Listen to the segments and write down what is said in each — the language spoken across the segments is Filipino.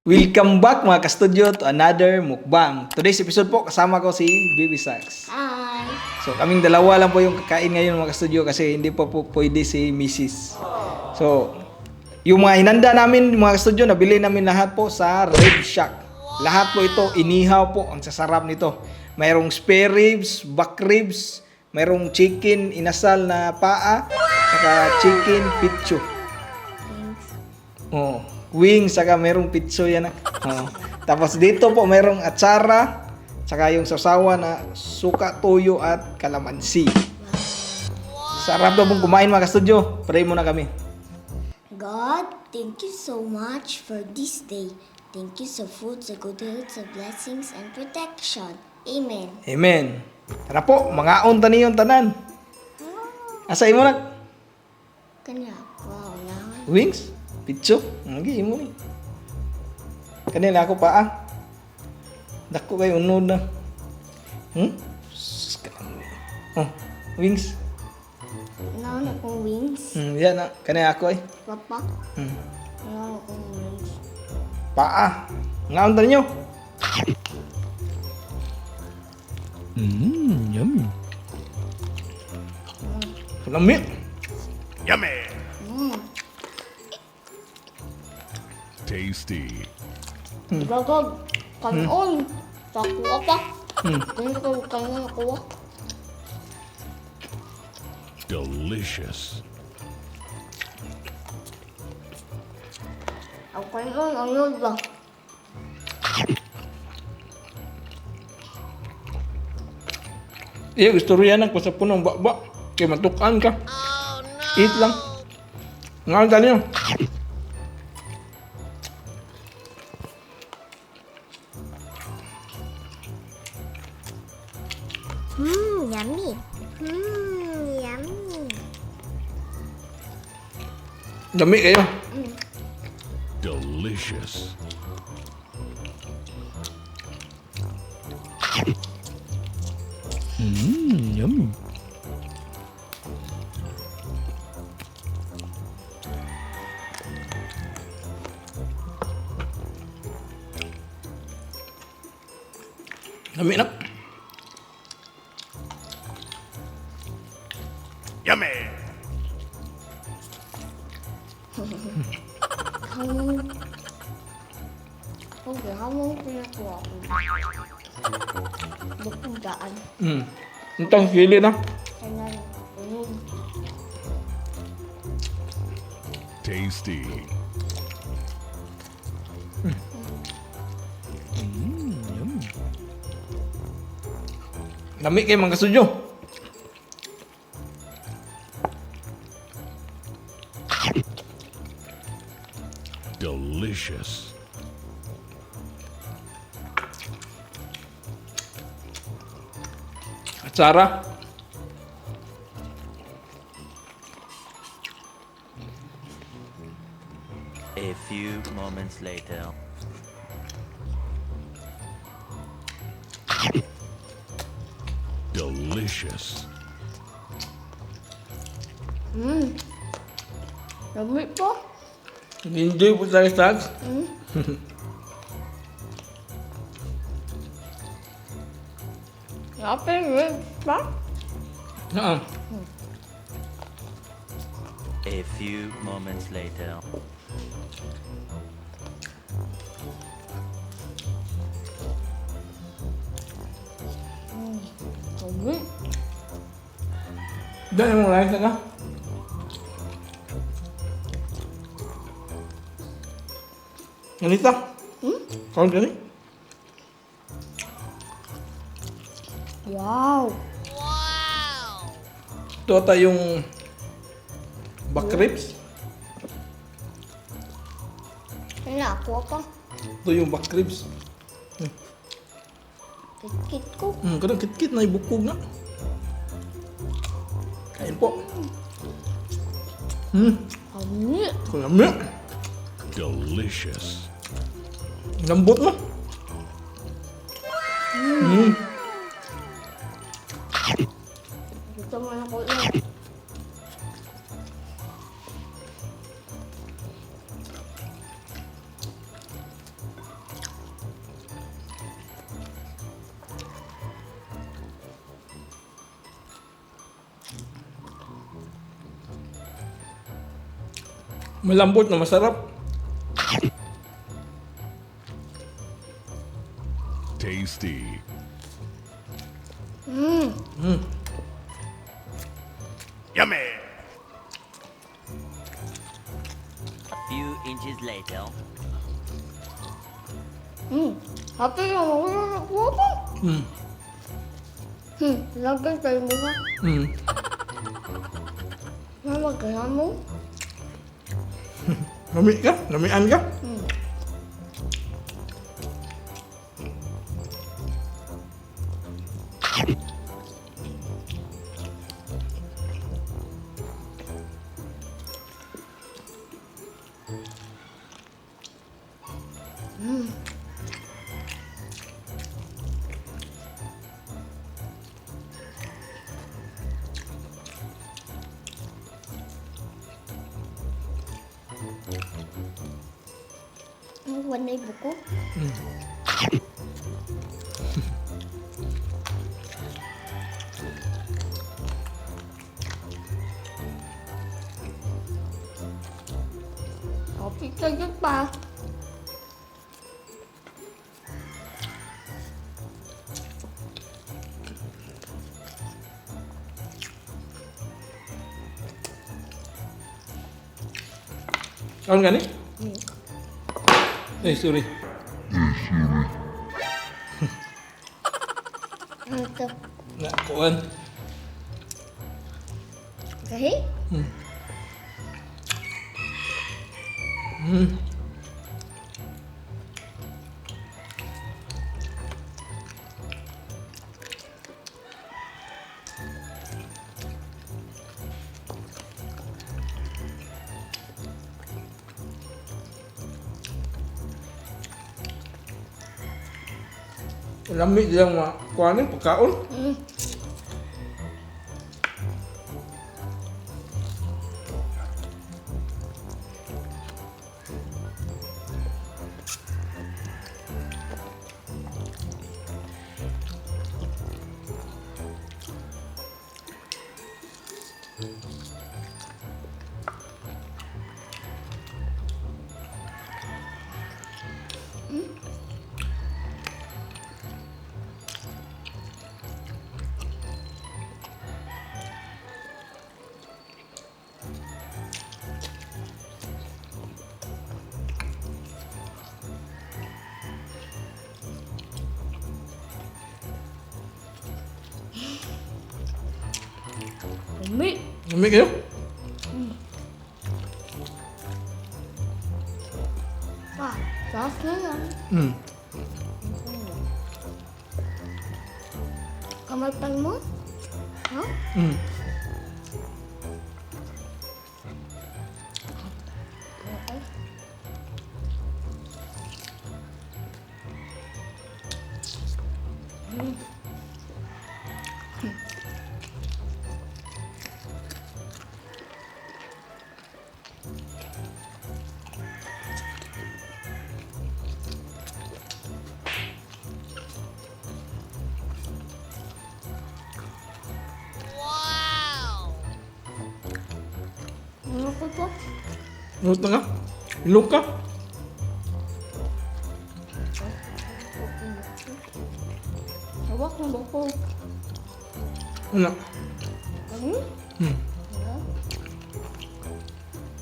Welcome back mga ka-studio to another mukbang. Today's episode po kasama ko si Baby Sax. Hi! So kaming dalawa lang po yung kakain ngayon mga ka-studio kasi hindi pa po pwede si Mrs. So yung mga hinanda namin mga ka-studio nabili namin lahat po sa Red Shack. Lahat po ito inihaw po ang sasarap nito. Mayroong spare ribs, back ribs, mayroong chicken inasal na paa, saka chicken pitcho. Thanks. Oh, wings saka merong pitso yan. Oh. Tapos dito po merong atsara, saka yung sasawa na suka, toyo at kalamansi. Sarap daw pong kumain mga ka-studio. Pray muna kami. God, thank you so much for this day. Thank you so food, so good health, so blessings and protection. Amen. Amen. Tara po, mga on tani yung tanan. Asa imo na? Kanya, wow na. Wings? Pitso? Hindi imo ni. Kanila ako pa ah. Dako kay unod na. Oh, wings. Naon akong wings. Yan na. Kanila ako eh. Papa, Hmm. naon akong wings. Paa. Ngaon tani nyo? Yummy. Lami. Yummy! Mm. Tasty. Gagag, kanon. Sakuha pa. Hmm. Ganyan ko kanon nakuha. Delicious. Ang kanon, ano ba? Iya, gusto rin yan ko sa punong baba. Kaya matukan ka. Oh, no. Eat lang. Ngayon tali nyo. Yummy. Yummy. Dami kayo. Delicious. Yummy. Dami na. Yummy! Hamon. Okay, hamon pinakuha ko. Bukong daan. Itong sili na. Kailan, unog. Tasty. Dami kayo mga kasudyo. Delicious. Atsara. A few moments later. Delicious. Dami po. Enjoy po tayo Sags. Yapin rin pa? A few moments later. Dami. Dahil mo lang ka. Ganito. Kau gani? Wow. Ito ata yung back ribs. Kailan ako pa? Ito yung back ribs. Kit ko. Kadang kit-kit na ibukog na. Kain po. Dami. Kulami. Delicious. Lambot mo. Gusto mo na ko yun. Malambot na masarap. Tasty. Yummy. A few inches later. Happy na mawala ko pa. Lagay tayo mo ha. Mama, kaya mo? Lami ka? Lamian ka? Ang wanay buko. Happy kayo pa. Kaon gani? Eh, sorry. Ano to? Na, kuan. Kahi? Lami lang mga kuan eh, pagkaon. Umi. Lami kayo? Pa, taas na yan. Kamay pan mo? Ha? Okay. Ano ko to? Nut na ka? Ilok ka? Hawak mo buko. Ano? Ano?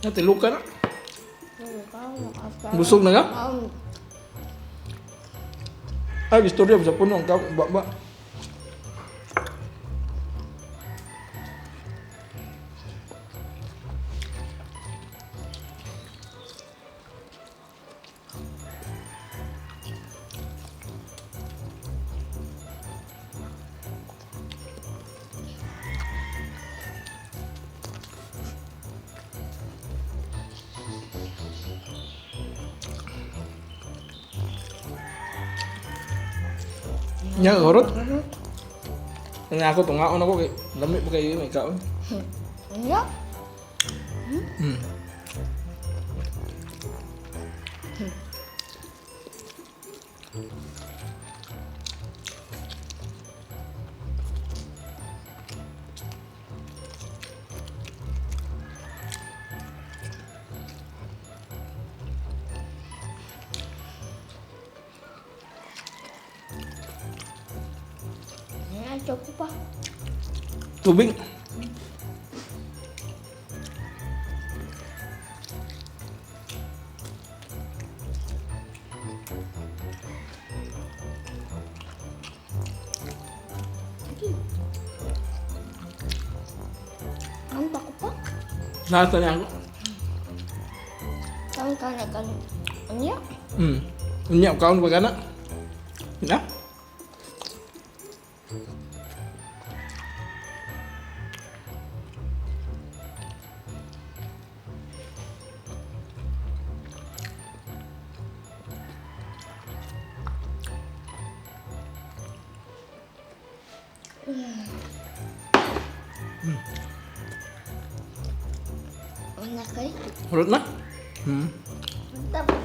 Ate, ilok ka na? Nakasta. Busog na ka? Ay, istorya sa puno ang baba. Nya gorot. Ang ako tungaon ako kay lami pa kayo may kaon. Ano? Gusto ko pa. Tubig. Ang ko pa. Nasa niya ako. Saan ka na kan? Ano? Unya, kaon ba ka na? Na? Ano kay? Urot na? Tapos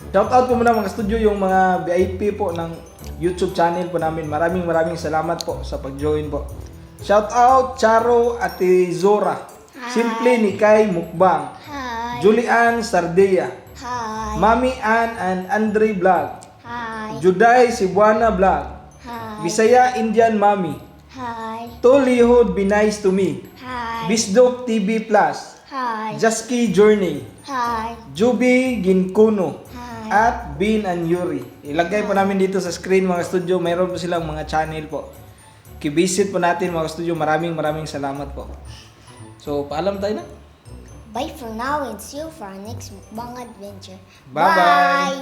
Shout out po muna mga studio yung mga VIP po ng YouTube channel po namin. Maraming salamat po sa pag-join po. Shout out Charo Ate Zora. Simple ni Kai Mukbang. hi. Julian Sardeya. Hi. Mami Ann and Andre Vlog. Hi. Juday Cebuana Vlog. Hi. Bisaya Indian Mami. Hi. Tolihod Be Nice to Me. Hi. Bisdok TV Plus. Hi. Jaski Journey. Hi. Juby Ginkuno. Hi. At Bean and Yuri. Ilagay po namin dito sa screen mga studio. Mayroon po silang mga channel po. Kibisit po natin mga studio. Maraming salamat po. So, paalam tayo na. Bye for now and see you for our next mukbang adventure. Bye-bye.